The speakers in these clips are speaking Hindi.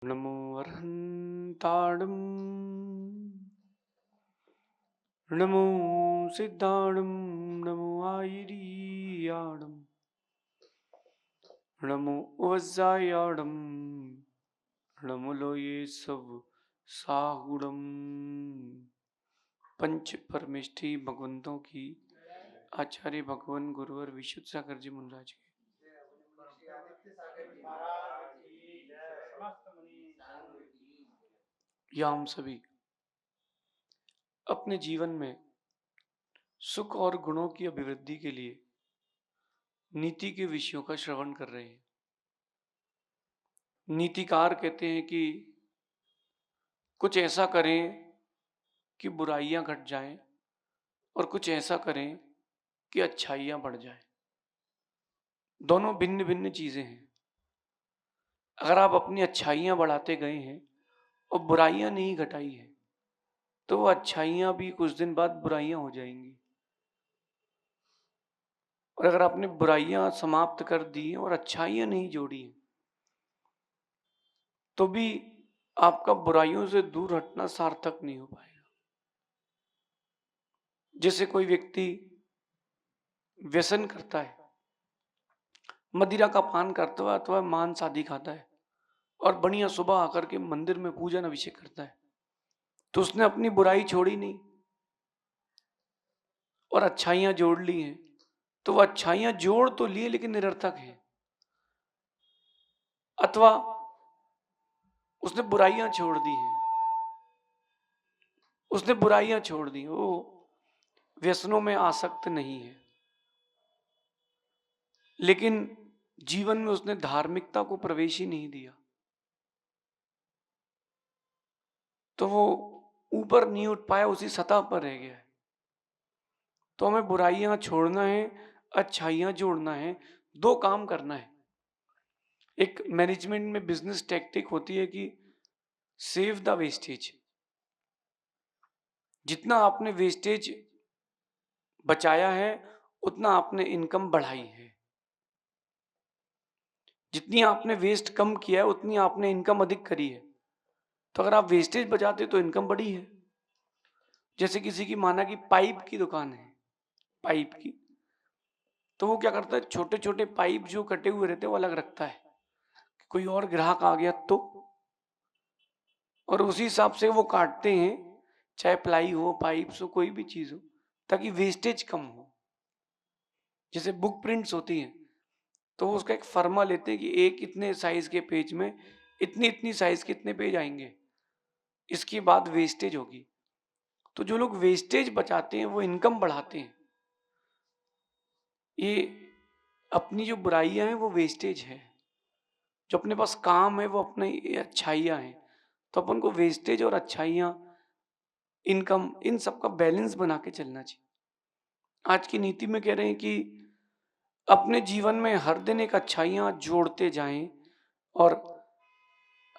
नमो अर्हन्ताणं नमो सिद्धाणं नमो आयिरीयाणं नमो वज्रायाणं नमो लोये सब साहुणम। पंच परमेष्ठी भगवंतों की आचार्य भगवान गुरुवर विशुद्ध सागर जी मुनिराज की या हम सभी अपने जीवन में सुख और गुणों की अभिवृद्धि के लिए नीति के विषयों का श्रवण कर रहे हैं। नीतिकार कहते हैं कि कुछ ऐसा करें कि बुराइयां घट जाएं और कुछ ऐसा करें कि अच्छाइयां बढ़ जाएं। दोनों भिन्न भिन्न चीजें हैं। अगर आप अपनी अच्छाइयां बढ़ाते गए हैं और बुराइयां नहीं घटाई है तो वो अच्छाइयां भी कुछ दिन बाद बुराइयां हो जाएंगी। और अगर आपने बुराइयां समाप्त कर दी हैं और अच्छाइयां नहीं जोड़ी हैं तो भी आपका बुराइयों से दूर हटना सार्थक नहीं हो पाएगा। जैसे कोई व्यक्ति व्यसन करता है, मदिरा का पान करता है अथवा मांस आदि खाता है और बढ़िया सुबह आकर के मंदिर में पूजन अभिषेक करता है, तो उसने अपनी बुराई छोड़ी नहीं और अच्छाइयां जोड़ ली हैं। तो वह अच्छाइयां जोड़ तो लिए लेकिन निरर्थक है। अथवा उसने बुराइयां छोड़ दी हैं, उसने बुराइयां छोड़ दी, वो व्यसनों में आसक्त नहीं है, लेकिन जीवन में उसने धार्मिकता को प्रवेश ही नहीं दिया, तो वो ऊपर नहीं उठ पाया, उसी सतह पर रह गया है। तो हमें बुराइयां छोड़ना है, अच्छाइयां जोड़ना है, दो काम करना है। एक मैनेजमेंट में बिजनेस टैक्टिक होती है कि सेव द वेस्टेज। जितना आपने वेस्टेज बचाया है उतना आपने इनकम बढ़ाई है, जितनी आपने वेस्ट कम किया है उतनी आपने इनकम अधिक करी है। तो अगर आप वेस्टेज बचाते तो इनकम बढ़ी है। जैसे किसी की माना कि पाइप की दुकान है, पाइप की, तो वो क्या करता है, छोटे छोटे पाइप जो कटे हुए रहते हैं वो अलग रखता है, कोई और ग्राहक आ गया तो, और उसी हिसाब से वो काटते हैं, चाहे प्लाई हो, पाइप्स हो, कोई भी चीज हो, ताकि वेस्टेज कम हो। जैसे बुक प्रिंट्स होती हैं तो वो उसका एक फर्मा लेते हैं कि एक इतने साइज के पेज में इतनी इतनी साइज के इतने पेज आएंगे, इसके बाद वेस्टेज होगी। तो जो लोग वेस्टेज बचाते हैं वो इनकम बढ़ाते हैं। ये अपनी जो बुराइयां हैं वो वेस्टेज है, जो अपने पास काम है वो अपनी अच्छाइयां हैं। तो अपन को वेस्टेज और अच्छाइयां, इनकम, इन सब का बैलेंस बना के चलना चाहिए। आज की नीति में कह रहे हैं कि अपने जीवन में हर दिन एक अच्छाइयां जोड़ते जाएं और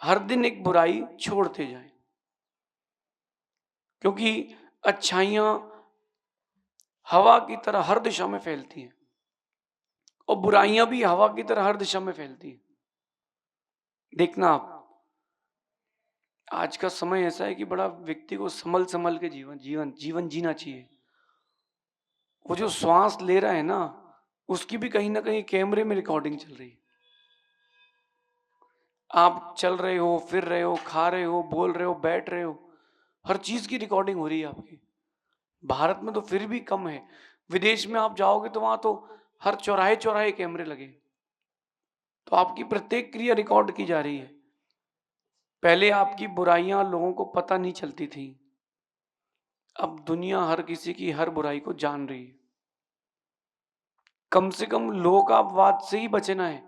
हर दिन एक बुराई छोड़ते जाएं, क्योंकि अच्छाइयां हवा की तरह हर दिशा में फैलती हैं और बुराइयां भी हवा की तरह हर दिशा में फैलती हैं। देखना आप, आज का समय ऐसा है कि बड़ा व्यक्ति को संभल संभल के जीवन जीवन जीवन जीना चाहिए। वो जो श्वास ले रहा है ना, उसकी भी कहीं ना कहीं कैमरे में रिकॉर्डिंग चल रही है। आप चल रहे हो, फिर रहे हो, खा रहे हो, बोल रहे हो, बैठ रहे हो, हर चीज की रिकॉर्डिंग हो रही है आपकी। भारत में तो फिर भी कम है, विदेश में आप जाओगे तो वहां तो हर चौराहे चौराहे कैमरे लगे, तो आपकी प्रत्येक क्रिया रिकॉर्ड की जा रही है। पहले आपकी बुराइयां लोगों को पता नहीं चलती थी, अब दुनिया हर किसी की हर बुराई को जान रही है। कम से कम लोकापवाद से ही बचना है।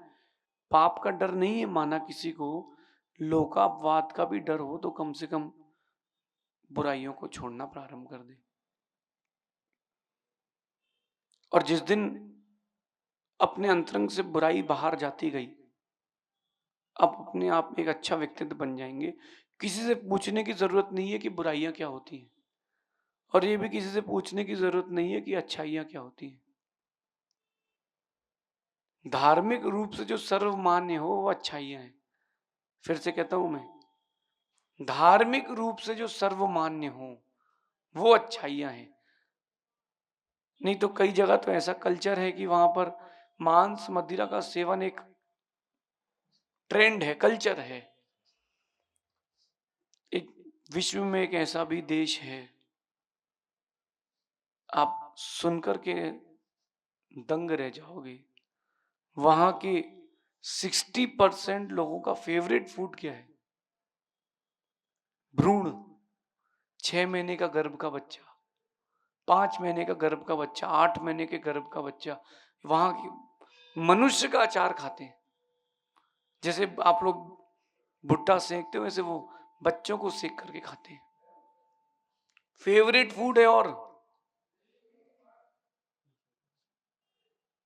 पाप का डर नहीं है माना किसी को, लोकापवाद का भी डर हो तो कम से कम बुराइयों को छोड़ना प्रारंभ कर दे। और जिस दिन अपने अंतरंग से बुराई बाहर जाती गई, आप अपने आप में एक अच्छा व्यक्तित्व बन जाएंगे। किसी से पूछने की जरूरत नहीं है कि बुराइयां क्या होती हैं, और ये भी किसी से पूछने की जरूरत नहीं है कि अच्छाइयां क्या होती हैं। धार्मिक रूप से जो सर्वमान्य हो वो अच्छाइयां हैं, फिर से कहता हूं मैं, धार्मिक रूप से जो सर्वमान्य हो वो अच्छाइयां हैं। नहीं तो कई जगह तो ऐसा कल्चर है कि वहां पर मांस मदिरा का सेवन एक ट्रेंड है, कल्चर है। एक विश्व में एक ऐसा भी देश है, आप सुनकर के दंग रह जाओगे। वहां के 60% लोगों का फेवरेट फूड क्या है? भ्रूण। 6 महीने का गर्भ का बच्चा, 5 महीने का गर्भ का बच्चा, 8 महीने के गर्भ का बच्चा, वहां की मनुष्य का अचार खाते हैं। जैसे आप लोग भुट्टा सेकते हो, वैसे वो बच्चों को सेक करके खाते हैं। फेवरेट फूड है। और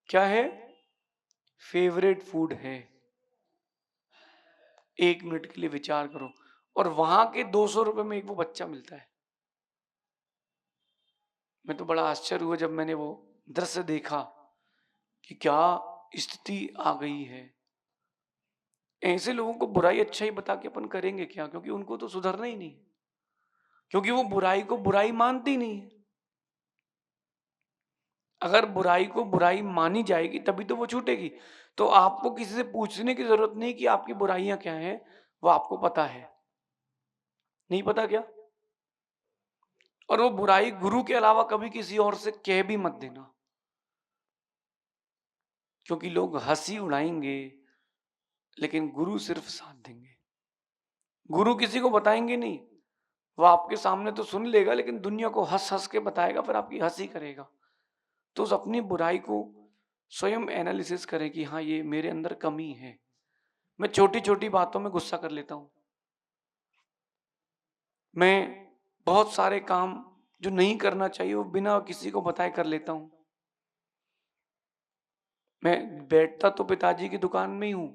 क्या है? फेवरेट फूड है। 1 मिनट के लिए विचार करो। और वहां के 200 रुपए में एक वो बच्चा मिलता है। मैं तो बड़ा आश्चर्य हुआ जब मैंने वो दृश्य देखा कि क्या स्थिति आ गई है। ऐसे लोगों को बुराई अच्छाई बता के अपन करेंगे क्या? क्योंकि उनको तो सुधरना ही नहीं, क्योंकि वो बुराई को बुराई मानती नहीं है। अगर बुराई को बुराई मानी जाएगी तभी तो वो छूटेगी। तो आपको किसी से पूछने की जरूरत नहीं कि आपकी बुराइयां क्या हैं, वो आपको पता है। नहीं पता क्या? और वो बुराई गुरु के अलावा कभी किसी और से कह भी मत देना, क्योंकि लोग हंसी उड़ाएंगे लेकिन गुरु सिर्फ साथ देंगे। गुरु किसी को बताएंगे नहीं, वो आपके सामने तो सुन लेगा लेकिन दुनिया को हंस हंस के बताएगा, फिर आपकी हंसी करेगा। तो उस अपनी बुराई को स्वयं एनालिसिस करें कि हाँ, ये मेरे अंदर कमी है। मैं छोटी छोटी बातों में गुस्सा कर लेता हूं। मैं बहुत सारे काम जो नहीं करना चाहिए वो बिना किसी को बताए कर लेता हूं। मैं बैठता तो पिताजी की दुकान में ही हूं,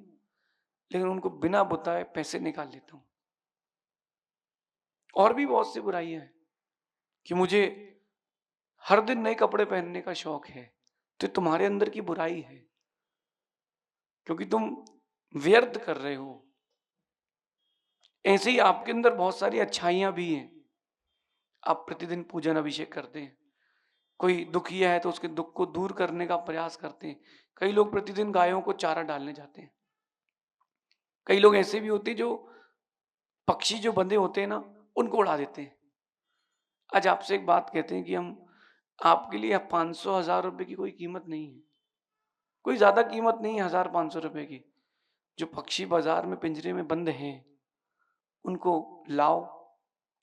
लेकिन उनको बिना बताए पैसे निकाल लेता हूं। और भी बहुत सी बुराइयां हैं कि मुझे हर दिन नए कपड़े पहनने का शौक है। तो तुम्हारे अंदर की बुराई है, क्योंकि तुम व्यर्थ कर रहे हो। ऐसे ही आपके अंदर बहुत सारी अच्छाइयां भी हैं। आप प्रतिदिन पूजन अभिषेक करते हैं। कोई दुखिया है तो उसके दुख को दूर करने का प्रयास करते हैं। कई लोग प्रतिदिन गायों को चारा डालने जाते हैं। कई लोग ऐसे भी होते हैं जो पक्षी जो बंधे होते हैं ना, उनको उड़ा देते हैं। आज आपसे एक बात कहते हैं कि हम आपके लिए 500,000 रुपए की कोई कीमत नहीं है। कोई ज्यादा कीमत नहीं है 1,000-500 रुपए की। जो पक्षी बाजार में पिंजरे में बंद हैं, उनको लाओ,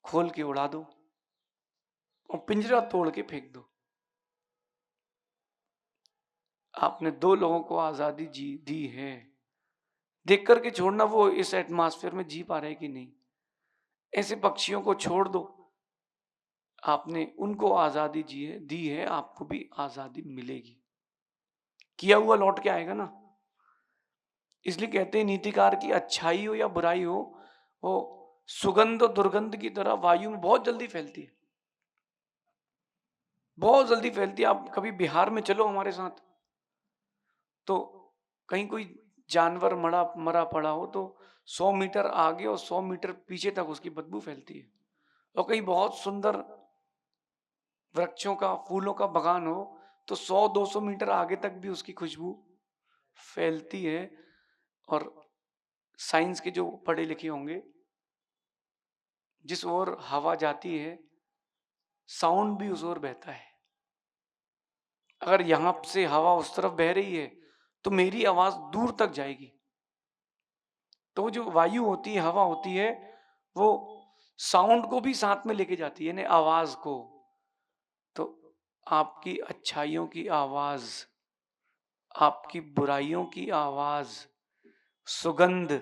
खोल के उड़ा दो और पिंजरा तोड़ के फेंक दो। आपने 2 लोगों को आजादी जी दी है। देख करके छोड़ना वो इस एटमॉस्फेयर में जी पा रहे कि नहीं। ऐसे पक्षियों को छोड़ दो। आपने उनको आजादी दी है, आपको भी आजादी मिलेगी। किया हुआ लौट के आएगा ना। इसलिए कहते हैं नीतिकार की अच्छाई हो या बुराई हो, वो सुगंध और दुर्गंध की तरह वायु में बहुत जल्दी फैलती है। बहुत जल्दी फैलती है। आप कभी बिहार में चलो हमारे साथ, तो कहीं कोई जानवर मरा मरा पड़ा हो तो 100 मीटर आगे और 100 मीटर पीछे तक उसकी बदबू फैलती है। और कहीं बहुत सुंदर वृक्षों का, फूलों का बगान हो तो 100-200 मीटर आगे तक भी उसकी खुशबू फैलती है। और साइंस के जो पढ़े लिखे होंगे, जिस ओर हवा जाती है साउंड भी उस ओर बहता है। अगर यहां से हवा उस तरफ बह रही है तो मेरी आवाज दूर तक जाएगी। तो जो वायु होती है, हवा होती है, वो साउंड को भी साथ में लेके जाती है, यानी आवाज को। तो आपकी अच्छाइयों की आवाज, आपकी बुराइयों की आवाज, सुगंध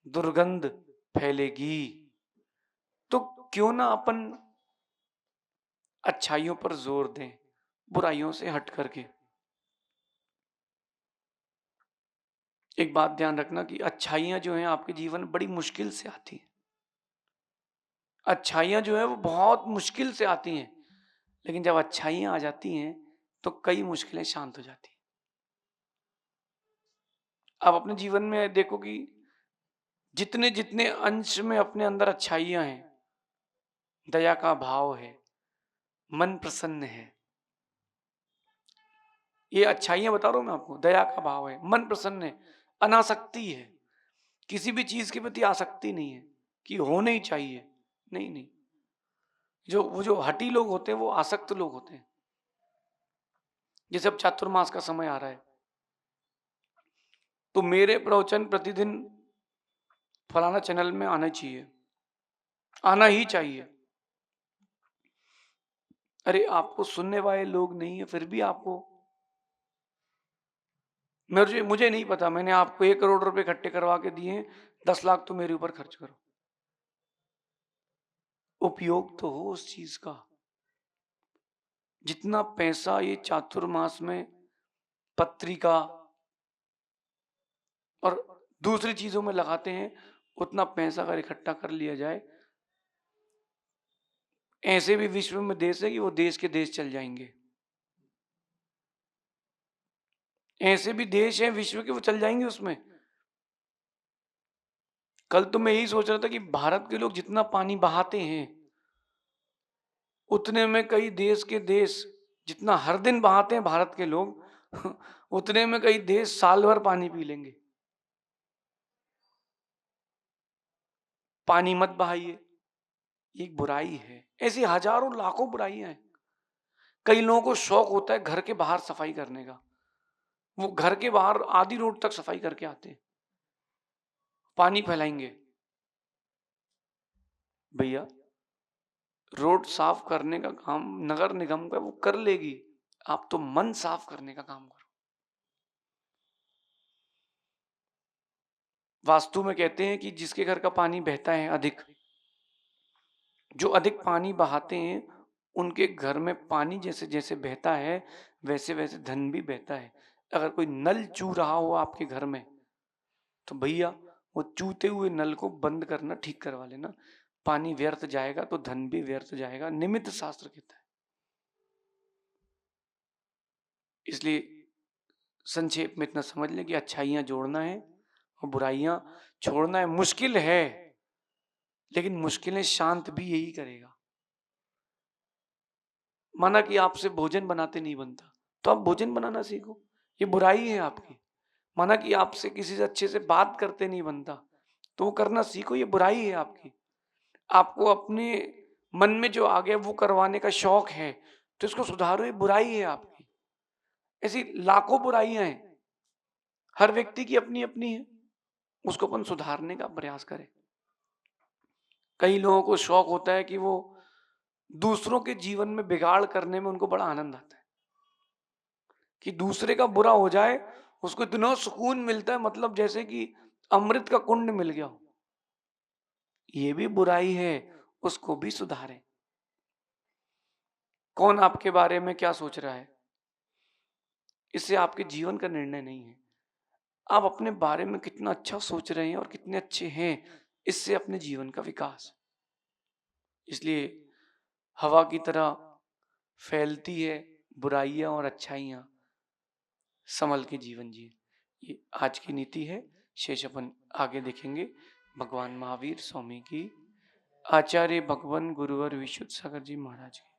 दुर्गंध फैलेगी। तो क्यों ना अपन अच्छाइयों पर जोर दें, बुराइयों से हट करके। एक बात ध्यान रखना कि अच्छाइयां जो हैं आपके जीवन में बड़ी मुश्किल से आती हैं। अच्छाइयां जो है वो बहुत मुश्किल से आती हैं, लेकिन जब अच्छाइयां आ जाती हैं तो कई मुश्किलें शांत हो जाती हैं। आप अपने जीवन में देखो कि जितने जितने अंश में अपने अंदर अच्छाइयां हैं, दया का भाव है, मन प्रसन्न है, ये अच्छाइयां बता रहा हूं मैं आपको, दया का भाव है, मन प्रसन्न है, अनासक्ति है, किसी भी चीज के प्रति आसक्ति नहीं है कि होना ही चाहिए। नहीं नहीं, वो जो हठी लोग होते हैं वो आसक्त लोग होते हैं। जैसे अब चातुर्मास का समय आ रहा है, तो मेरे प्रवचन प्रतिदिन फलाना चैनल में आना चाहिए, आना ही चाहिए। अरे आपको सुनने वाले लोग नहीं है, फिर भी आपको, मुझे नहीं पता, मैंने आपको 1 करोड़ रुपए इकट्ठे करवा के दिए, 10 लाख तो मेरे ऊपर खर्च करो। उपयोग तो हो उस चीज का। जितना पैसा ये चातुर्मास में पत्रिका और दूसरी चीजों में लगाते हैं, उतना पैसा अगर इकट्ठा कर लिया जाए, ऐसे भी विश्व में देश है कि वो देश के देश चल जाएंगे। ऐसे भी देश हैं विश्व के, वो चल जाएंगे उसमें। कल तो मैं यही सोच रहा था कि भारत के लोग जितना पानी बहाते हैं, उतने में कई देश के देश, जितना हर दिन बहाते हैं भारत के लोग उतने में कई देश साल भर पानी पी लेंगे। पानी मत बहाइए, एक बुराई है। ऐसी हजारों लाखों बुराइयां हैं। कई लोगों को शौक होता है घर के बाहर सफाई करने का, वो घर के बाहर आधी रोड तक सफाई करके आते हैं, पानी फैलाएंगे। भैया, रोड साफ करने का काम नगर निगम का वो कर लेगी, आप तो मन साफ करने का काम करो। वास्तु में कहते हैं कि जिसके घर का पानी बहता है अधिक, जो अधिक पानी बहाते हैं, उनके घर में पानी जैसे जैसे बहता है, वैसे वैसे धन भी बहता है। अगर कोई नल चू रहा हो आपके घर में, तो भैया वो चूते हुए नल को बंद करना, ठीक करवा लेना। पानी व्यर्थ जाएगा तो धन भी व्यर्थ जाएगा, निमित्त शास्त्र कहता है। इसलिए संक्षेप में इतना समझ लें कि अच्छाइयां जोड़ना है और बुराइयां छोड़ना है। मुश्किल है, लेकिन मुश्किलें शांत भी यही करेगा। माना कि आपसे भोजन बनाते नहीं बनता, तो आप भोजन बनाना सीखो, ये बुराई है आपकी। माना कि आपसे किसी से अच्छे से बात करते नहीं बनता, तो वो करना सीखो, ये बुराई है आपकी। आपको अपने मन में जो आ गया वो करवाने का शौक है, तो इसको सुधारो, ये बुराई है आपकी। ऐसी लाखों बुराइयां हैं, हर व्यक्ति की अपनी अपनी है, उसको अपन सुधारने का प्रयास करें। कई लोगों को शौक होता है कि वो दूसरों के जीवन में बिगाड़ करने में उनको बड़ा आनंद आता है, कि दूसरे का बुरा हो जाए उसको इतना सुकून मिलता है, मतलब जैसे कि अमृत का कुंड मिल गया हो। ये भी बुराई है, उसको भी सुधारें। कौन आपके बारे में क्या सोच रहा है, इससे आपके जीवन का निर्णय नहीं है। आप अपने बारे में कितना अच्छा सोच रहे हैं और कितने अच्छे हैं, इससे अपने जीवन का विकास। इसलिए हवा की तरह फैलती है बुराइयां और अच्छाइयां, संभल के जीवन जिए। ये आज की नीति है, शेष अपन आगे देखेंगे। भगवान महावीर स्वामी की, आचार्य भगवान गुरुवर विशुद्ध सागर जी महाराज की।